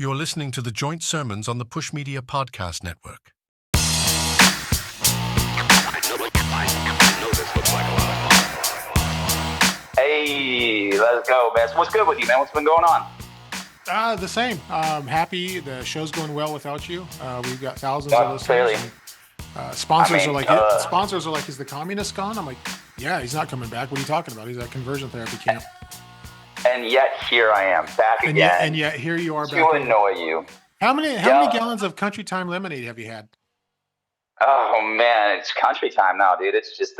You're listening to the Joint Sermons on the Push Media Podcast Network. Hey, let's go, man. So what's good with you, man? What's been going on? The same. Happy. The show's going well without you. We've got thousands of listeners. And, sponsors are like, is the communist gone? I'm like, yeah, he's not coming back. What are you talking about? He's at conversion therapy camp. And yet here I am, back again. And yet here you are to back. To annoy you. How many gallons of Country Time lemonade have you had? Oh man, it's country time now, dude. It's just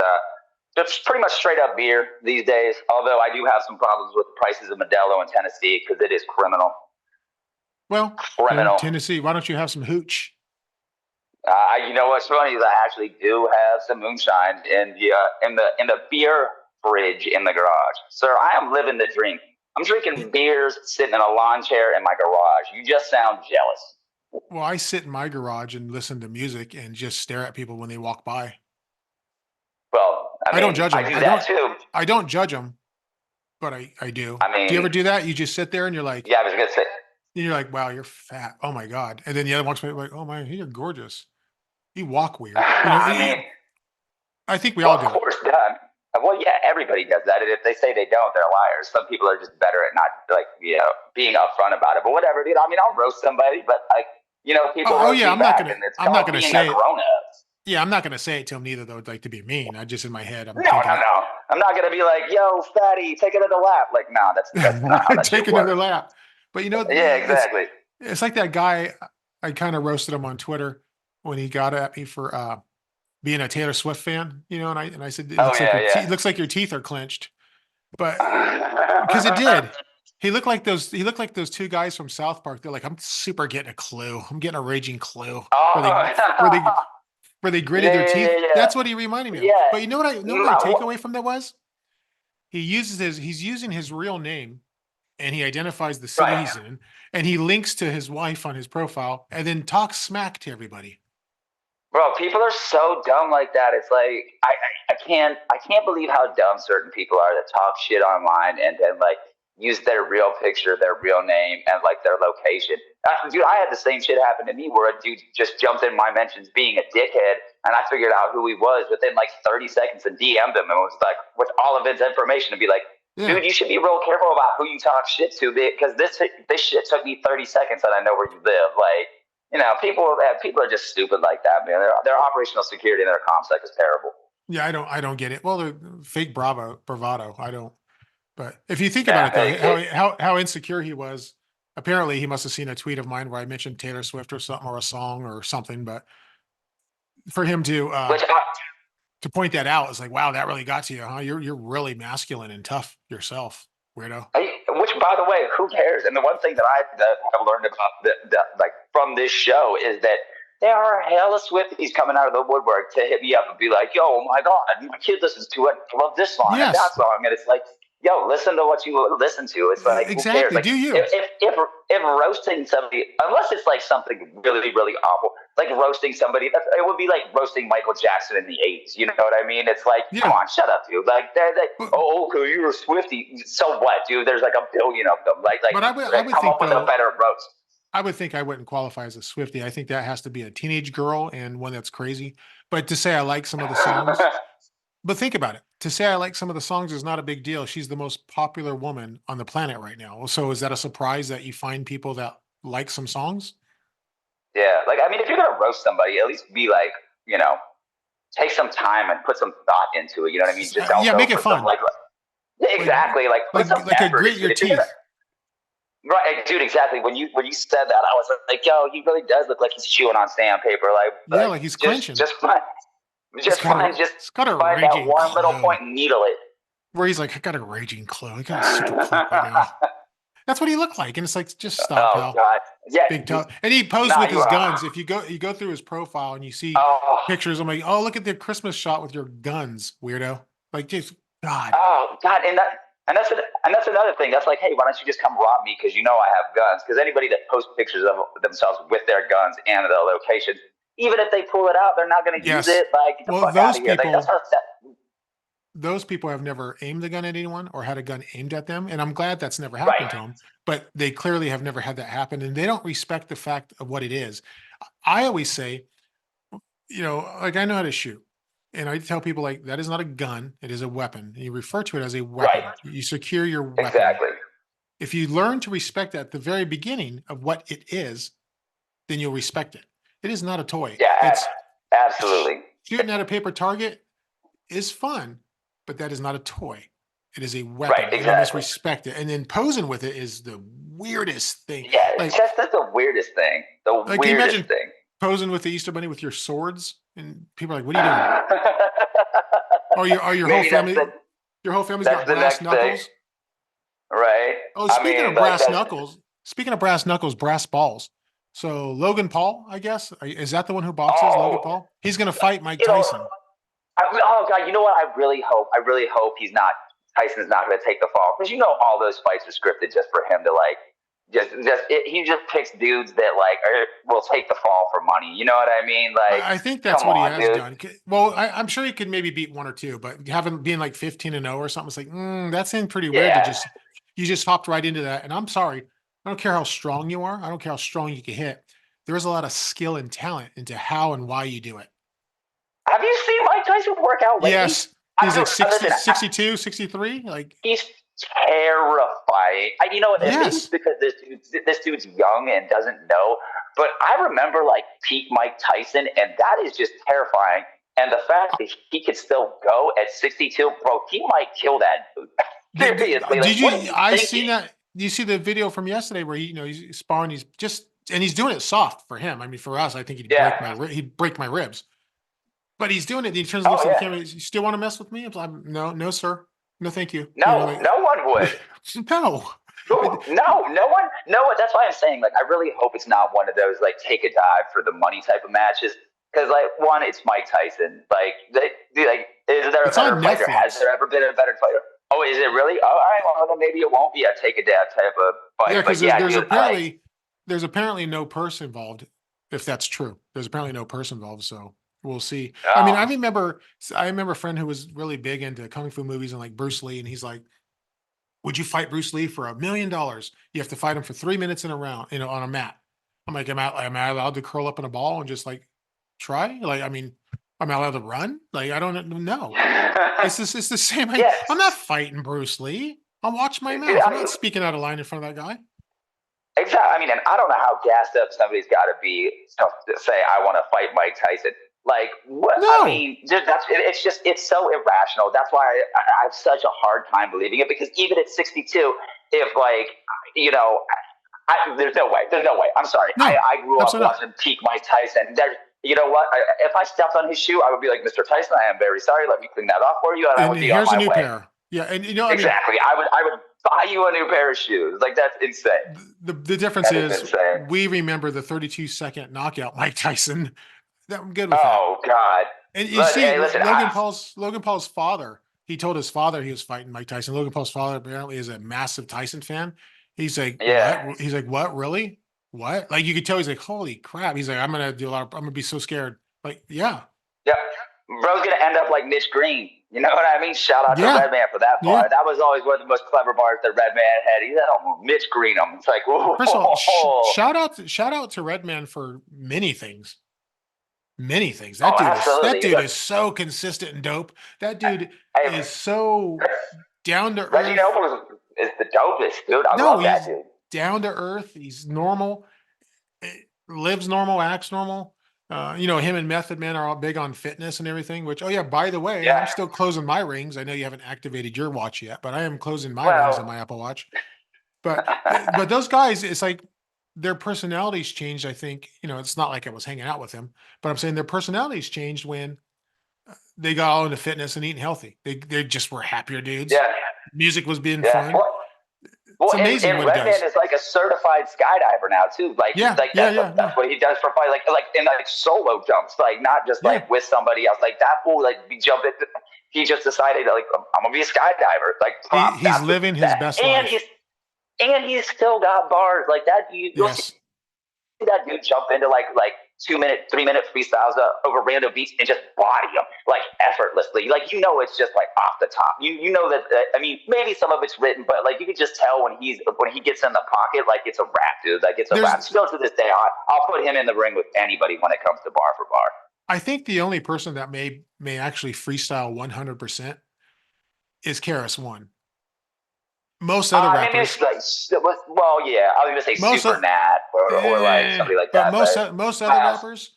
pretty much straight up beer these days. Although I do have some problems with the prices of Modelo in Tennessee because it is criminal. Well, Tennessee. Why don't you have some hooch? You know what's funny is I actually do have some moonshine in the beer fridge in the garage. Sir, I am living the dream. I'm drinking beers sitting in a lawn chair in my garage. You just sound jealous. Well, I sit in my garage and listen to music and just stare at people when they walk by. Well, I don't judge them. I don't judge them, but I do. Do you ever do that? You just sit there and you're like, yeah, I was gonna say. And you're like, wow, you're fat. Oh my God. And then the other walks by like, oh my, you're gorgeous. You walk weird. I think we all do. Of course, done. Well, yeah, everybody does that. And if they say they don't, they're liars. Some people are just better at not being upfront about it. But whatever, dude. I mean, I'll roast somebody, but people. I'm not gonna say it. Grown-ups. Yeah, I'm not gonna say it to them neither, though. Like to be mean. I just in my head. No. I'm not gonna be like, yo, fatty, take another lap. Like, no, that's not how that take another lap. But yeah, exactly. It's like that guy. I kind of roasted him on Twitter when he got at me for being a Taylor Swift fan, and I said, it looks like your teeth are clenched, but because it did. He looked like those two guys from South Park. They're like, I'm super getting a clue. I'm getting a raging clue. Where they gritted their teeth. Yeah. That's what he reminded me of. Yeah. But you know what my takeaway from that was? He's using his real name, and he identifies the city he's in, and he links to his wife on his profile, and then talks smack to everybody. Bro, people are so dumb like that. It's like I can't believe how dumb certain people are that talk shit online and then like use their real picture, their real name, and like their location. Dude, I had the same shit happen to me where a dude just jumped in my mentions being a dickhead, and I figured out who he was within like 30 seconds and DM'd him and was like with all of his information to be like, dude, you should be real careful about who you talk shit to because this shit took me 30 seconds and I know where you live. Like, people are just stupid like that, man. Their operational security and their ComSec is terrible. Yeah, I don't get it. Well, they're fake bravado. I don't. But if you think about it, though, how insecure he was, apparently he must have seen a tweet of mine where I mentioned Taylor Swift or something, or a song or something. But for him to point that out, it's like, wow, that really got to you, huh? You're really masculine and tough yourself, weirdo. Which, by the way, who cares? And the one thing that I've learned about from this show is that there are hella Swifties coming out of the woodwork to hit me up and be like, yo, oh my God, my kid listens to it. I love this song and that song. And it's like, yo, listen to what you listen to. It's like, exactly. Who cares? Like, do you? If roasting somebody, unless it's like something really, really awful, like roasting somebody, it would be like roasting Michael Jackson in the 80s. You know what I mean? It's like, come on, shut up, dude. Like, okay, you're a Swiftie. So what, dude? There's like a billion of them. But I would come up with a better roast. I would think I wouldn't qualify as a Swiftie. I think that has to be a teenage girl and one that's crazy. But to say I like some of the songs, but think about it. To say I like some of the songs is not a big deal. She's the most popular woman on the planet right now. So is that a surprise that you find people that like some songs? Yeah. Like, I mean, if you're going to roast somebody, at least be like, take some time and put some thought into it. You know what I mean? Just don't make it fun. Exactly. Like put some effort. Grit your teeth. Right, dude. Exactly. When you said that, I was like, "Yo, he really does look like he's chewing on sandpaper." Like he's clenching. Just find that one little point and needle it. Where he's like, "I got a raging clue. I got a super clue right now." That's what he looked like, and it's like, just stop, pal. God. Yeah, big toe. And he posed with his guns. If you go through his profile and you see pictures, I'm like, "Oh, look at the Christmas shot with your guns, weirdo!" Like, just God. Oh God, and that's another thing. That's like, hey, why don't you just come rob me because you know I have guns? Because anybody that posts pictures of themselves with their guns and their locations, even if they pull it out, they're not going to use it. Like, get the fuck out of here. those people have never aimed a gun at anyone or had a gun aimed at them, and I'm glad that's never happened Right. to them. But they clearly have never had that happen, and they don't respect the fact of what it is. I always say, like I know how to shoot. And I tell people like that is not a gun, it is a weapon. You refer to it as a Right. weapon. You secure your weapon. Exactly. If you learn to respect that at the very beginning of what it is, then you'll respect it. It is not a toy. Yeah. It's Absolutely. shooting at a paper target is fun, but that is not a toy. It is a weapon. Right. And you must Exactly. respect it. And then posing with it is the weirdest thing. Yeah. Like, That's the weirdest thing. The can you weirdest imagine thing. posing with the Easter Bunny with your swords? And people are like, "What are you doing?" Or your whole Maybe family? Your whole family's got that's the brass next thing. knuckles. Right. Oh, I mean, like speaking of brass knuckles, brass balls. So Logan Paul, I guess, is that the one who boxes Logan oh, Paul? He's going to fight Mike you know, Tyson. oh God, you know what? I really hope Tyson's not going to take the fall, because all those fights are scripted just for him to like, he just picks dudes that like will take the fall for money. You know what I mean? Like, I think that's come what he on, has dude. done. Well, I'm sure he could maybe beat one or two, but being like 15-0 or something, it's like, that seemed pretty weird to Yeah. you just hopped right into that. And I'm sorry, I don't care how strong you are. I don't care how strong you can hit. There is a lot of skill and talent into how and why you do it. Have you seen Mike Tyson work out lately? Yes. He's like 60, 62, 63. Like, he's terrifying. Maybe yes. it's because this dude's young and doesn't know. But I remember like peak Mike Tyson, and that is just terrifying. And the fact that he could still go at 62, bro, he might kill that dude. Seriously. Did like, you? I seen that. You see the video from yesterday where he's sparring. He's doing it soft for him. I mean, for us, I think he'd break my ribs. But he's doing it. He turns and looks at the camera. You still want to mess with me? I'm no, sir. No, thank you. No, no one would. No. No one. That's why I'm saying, like, I really hope it's not one of those, like, take a dive for the money type of matches. Because, like, one, it's Mike Tyson. Like, is there a better fighter? Has there ever been a better fighter? Oh, is it really? Oh, all right, well, then maybe it won't be a take a dive type of fight. Yeah, because there's apparently no purse involved, if that's true. There's apparently no purse involved, so we'll see. Oh. I mean, I remember a friend who was really big into kung fu movies and like Bruce Lee, and he's like, "Would you fight Bruce Lee for $1 million? You have to fight him for 3 minutes in a round, on a mat." I'm like, am I allowed to curl up in a ball and just like try? Like, I mean, am I allowed to run? Like, I don't know. It's the same. Yes. I'm not fighting Bruce Lee. I'll watch my mouth. I'm not speaking out of line in front of that guy. Exactly. I mean, and I don't know how gassed up somebody's got to be to say, I want to fight Mike Tyson. Like, what? No. I mean, it's so irrational. That's why I have such a hard time believing it, because even at 62, if like, there's no way. I'm sorry. No, I grew up absolutely not. watching peak Mike Tyson. You know what? If I stepped on his shoe, I would be like, Mr. Tyson, I am very sorry. Let me clean that off for you, and I would be on my way. Here's a new pair. Yeah, and exactly. I would buy you a new pair of shoes. Like, that's insane. The difference is we remember the 32-second knockout Mike Tyson. I'm good with that. Oh God! And you Logan Paul's father. He told his father he was fighting Mike Tyson. Logan Paul's father apparently is a massive Tyson fan. He's like, what? He's like, what? Really? What? Like, you could tell he's like, holy crap. He's like, I'm gonna be so scared. Like, yeah. Yeah. Bro's gonna end up like Mitch Green. You know what I mean? Shout out to Redman for that bar. Yeah. That was always one of the most clever bars that Redman had. He said, Mitch Green him. It's like, whoa. First of all, shout out to Redman for many things. Many things. That dude is so consistent and dope. That dude is so down to earth. Reggie Noble is the dopest, dude. I love that dude. Down to earth. He's normal. Lives normal. Acts normal. Him and Method Man are all big on fitness and everything. Which, by the way, I'm still closing my rings. I know you haven't activated your watch yet, but I am closing my rings on my Apple Watch. But those guys, it's like, their personalities changed. I think, it's not like I was hanging out with them, but I'm saying their personalities changed when they got all into fitness and eating healthy. They just were happier dudes. Yeah. Music was being fun. It's amazing and what Redman is like a certified skydiver now too. That's what he does for fun. Like in like solo jumps, like not just like with somebody else. Like that fool, like be jumping. He just decided like, I'm gonna be a skydiver. Like he's living his best life. And he's still got bars like that. You'll see that dude jump into like 2-minute, 3-minute freestyles over random beats and just body them like effortlessly. Like, it's just like off the top. You know that, I mean, maybe some of it's written, but like you could just tell when he gets in the pocket, like it's a rap, dude. Like it's a rap. Still to this day, I'll put him in the ring with anybody when it comes to bar for bar. I think the only person that may actually freestyle 100% is KRS-One. Most other rappers, maybe it's like, well, yeah, I was gonna say Super Nat or like somebody like that. But most other rappers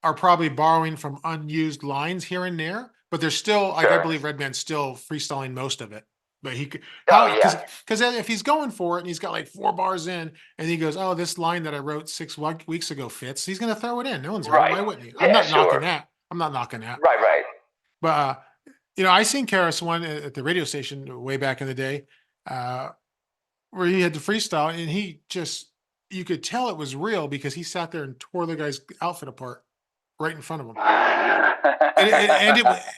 are probably borrowing from unused lines here and there, but they're still, like, I believe Redman's still freestyling most of it. But he could, because if he's going for it and he's got like 4 bars in and he goes, oh, this line that I wrote 6 weeks ago fits, he's going to throw it in. No one's right. Why wouldn't he? I'm not knocking that. I'm not knocking that. Right. But, I seen KRS-One at the radio station way back in the day, where he had the freestyle and you could tell it was real because he sat there and tore the guy's outfit apart right in front of him.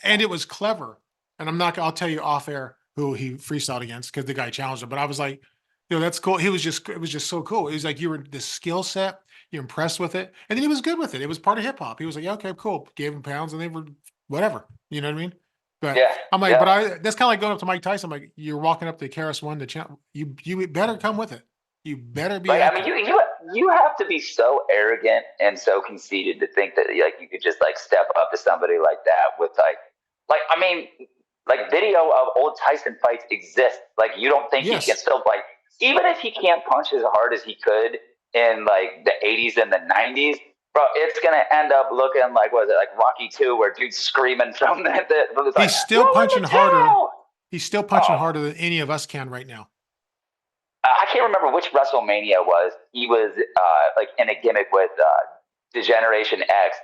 and it was clever. And I'll tell you off air who he freestyled against because the guy challenged him. But I was like, that's cool. It was just so cool. It was like you were the skill set, you're impressed with it. And then he was good with it. It was part of hip hop. He was like, yeah, okay, cool. Gave him pounds and they were whatever. You know what I mean? But I'm like, but that's kind of like going up to Mike Tyson. I'm like, you're walking up to KRS-One you better come with it. You better be. Like, I mean, you have to be so arrogant and so conceited to think that like you could just like step up to somebody like that with like I mean, like video of old Tyson fights exist. Like you don't think he can still like, even if he can't punch as hard as he could in like the 80s and the 90s, bro, it's gonna end up looking like, what is it, like Rocky 2, where dude's screaming from he's still punching harder. He's still punching harder than any of us can right now. I can't remember which WrestleMania was. He was like in a gimmick with Degeneration X,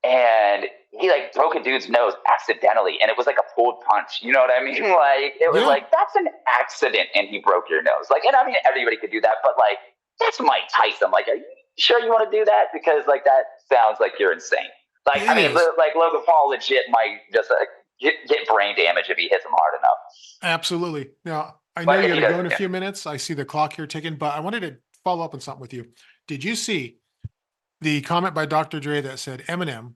and he like broke a dude's nose accidentally, and it was like a pulled punch. You know what I mean? Like it was like, that's an accident, and he broke your nose. Like, and I mean, everybody could do that, but like that's Mike Tyson. Like, are you sure you want to do that? Because like that sounds like you're insane. Like I mean, like Logan Paul legit might just get brain damage if he hits him hard enough. Absolutely. Now I know you got to go in a few minutes. I see the clock here ticking, but I wanted to follow up on something with you. Did you see the comment by Dr. Dre that said Eminem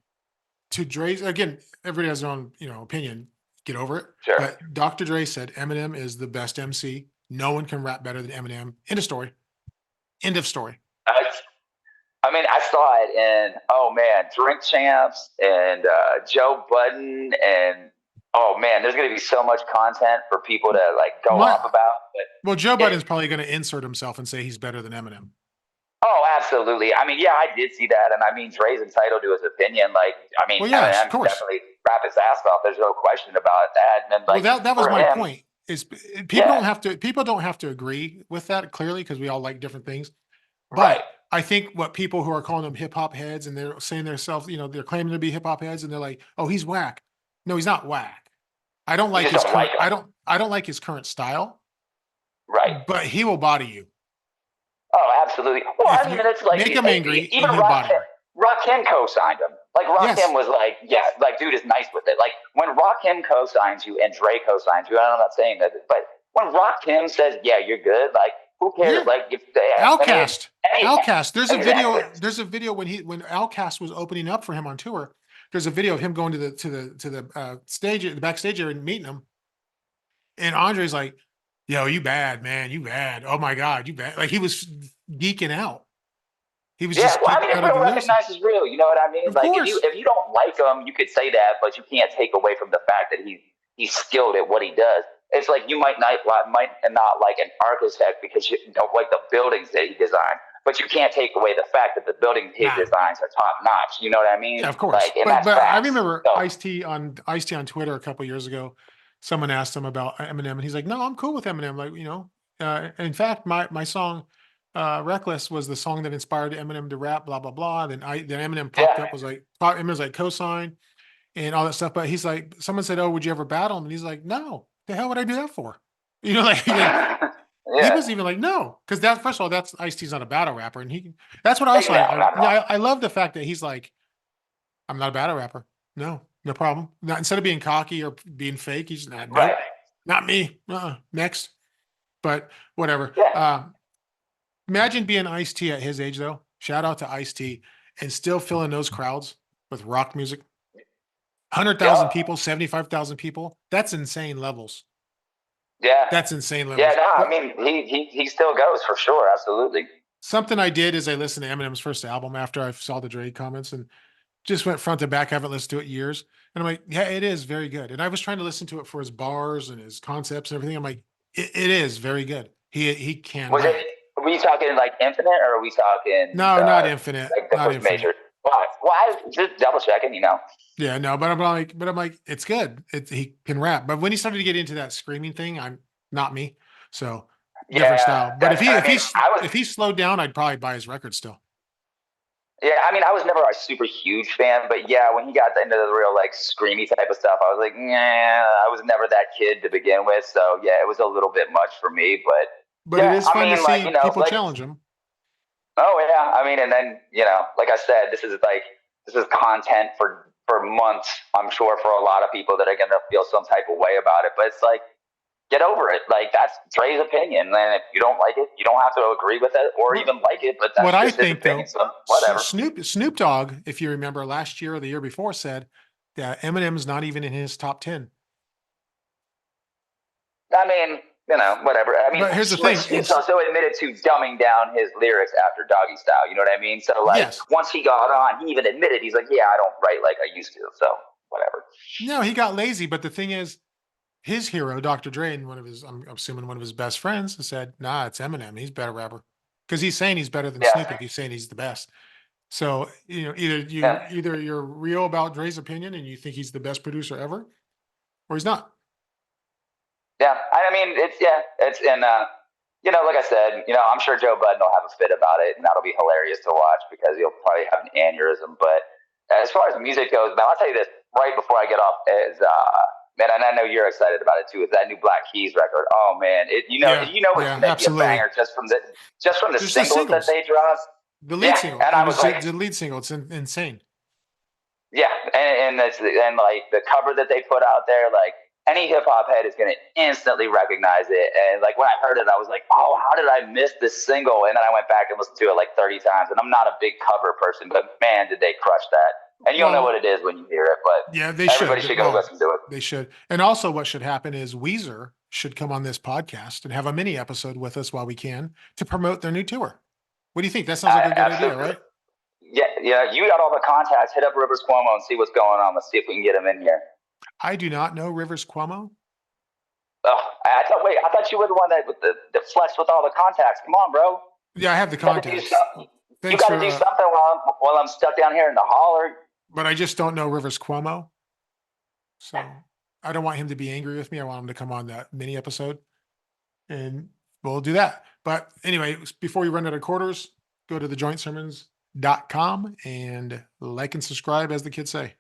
to Dre's, again, everybody has their own, opinion. Get over it. Sure. But Dr. Dre said Eminem is the best MC. No one can rap better than Eminem. End of story. End of story. I mean, I saw it in, Drink Champs and Joe Budden, and oh man, there's going to be so much content for people to like go off about. Well, Joe Budden's probably going to insert himself and say he's better than Eminem. Oh, absolutely. I mean, yeah, I did see that, and I mean, Dre's entitled to his opinion. Like, I mean, Eminem of course, definitely rap his ass off. There's no question about that. And like, that was my point. Is people don't have to agree with that clearly because we all like different things. But I think what people who are calling them hip hop heads and they're saying themselves, they're claiming to be hip hop heads, and they're like, oh, he's whack. No, he's not whack. I don't like his current, I don't like his current style. Right. But he will body you. Oh, absolutely. Well, I mean, it's like make him angry. Even Rakim co-signed him. Like Rakim was like, like dude is nice with it. Like when Rakim co-signs you and Dre co-signs you, and I'm not saying that, but when Rakim says, yeah, you're good, like who cares? Yeah. Like if Outkast. There's a video when Outkast was opening up for him on tour. There's a video of him going to the stage, the backstage area, and meeting him. And Andre's like, yo, you bad, man. You bad. Oh my God, you bad. Like he was geeking out. He was just well, I mean, real recognize is real. You know what I mean? Of like course. if you don't like him, you could say that, but you can't take away from the fact that he's skilled at what he does. It's like you might not like an architect because you don't like the buildings that he designed, but you can't take away the fact that the buildings he designs are top notch. You know what I mean? Yeah, of course. Like, but I remember Ice-T on Twitter a couple years ago. Someone asked him about Eminem, and he's like, "No, I'm cool with Eminem." Like, in fact, my song "Reckless" was the song that inspired Eminem to rap. Blah blah blah. Then Eminem popped up, was like Eminem's like cosign and all that stuff. But he's like, someone said, "Oh, would you ever battle him?" And he's like, "No. The hell would I do that for?" He was even like, "No," because first of all, that's Ice-T's not a battle rapper, and that's what I was like. I love the fact that he's like, "I'm not a battle rapper. No problem." Not instead of being cocky or being fake, he's not. Nope, not me. Next, but whatever. Yeah. Imagine being Ice-T at his age, though. Shout out to Ice-T, and still filling those crowds with rock music. 100,000 people, 75,000 people. That's insane levels. Yeah. That's insane levels. Yeah, no, I mean, he still goes for sure. Absolutely. Something I did is I listened to Eminem's first album after I saw the Drake comments and just went front to back. I haven't listened to it in years. And I'm like, yeah, it is very good. And I was trying to listen to it for his bars and his concepts and everything. I'm like, it is very good. He can Was rap. it? Were you talking like Infinite, or are we talking? No, not Infinite. Like the not first Infinite. major. Why? Why? Just double checking, you know. Yeah, no, but I'm like, it's good. He can rap. But when he started to get into that screaming thing, I'm not me. So different style. But if he slowed down, I'd probably buy his record still. Yeah, I mean, I was never a super huge fan, but yeah, when he got into the real like screamy type of stuff, I was like, yeah, I was never that kid to begin with. So yeah, it was a little bit much for me. But yeah, it is fun to see like, people challenge him. Oh yeah, I mean, and then like I said, this is content for months. I'm sure for a lot of people that are gonna feel some type of way about it. But it's like, get over it. Like, that's Dre's opinion, and if you don't like it, you don't have to agree with it or even like it. But that's what just I his think, opinion. though, so whatever. Snoop Dogg, if you remember last year or the year before, said that Eminem's not even in his top 10. I mean, whatever. I mean, but here's the thing: Snoop's also admitted to dumbing down his lyrics after Doggy Style. You know what I mean? So like, once he got on, he even admitted he's like, yeah, I don't write like I used to. So whatever. No, he got lazy. But the thing is, his hero, Dr. Dre, and I'm assuming one of his best friends, said, "Nah, it's Eminem. He's a better rapper," because he's saying he's better than Snoop. If he's saying he's the best, so either you're real about Dre's opinion and you think he's the best producer ever, or he's not. Yeah, I mean, it's and like I said, I'm sure Joe Budden will have a fit about it, and that'll be hilarious to watch because he'll probably have an aneurysm. But as far as music goes, man, I'll tell you this right before I get off is man, and I know you're excited about it too. Is that new Black Keys record? Oh man, it's gonna be a banger just from the singles that they dropped. The lead single, and I was like, the lead single, it's insane. Yeah, and like the cover that they put out there, like any hip hop head is gonna instantly recognize it. And like when I heard it, I was like, oh, how did I miss this single? And then I went back and listened to it like 30 times. And I'm not a big cover person, but man, did they crush that. And you'll know what it is when you hear it, but yeah, everybody should go listen to it. They should. And also what should happen is Weezer should come on this podcast and have a mini episode with us while we can to promote their new tour. What do you think? That sounds like a good idea, right? Yeah, you got all the contacts. Hit up Rivers Cuomo and see what's going on. Let's see if we can get him in here. I do not know Rivers Cuomo. Oh, I thought you were the one that with the flex with all the contacts. Come on, bro. Yeah, I have the contacts. You got to do something while I'm stuck down here in the holler. But I just don't know Rivers Cuomo, so I don't want him to be angry with me. I want him to come on that mini episode, and we'll do that. But anyway, before you run out of quarters, go to thejointsermons.com and like and subscribe, as the kids say.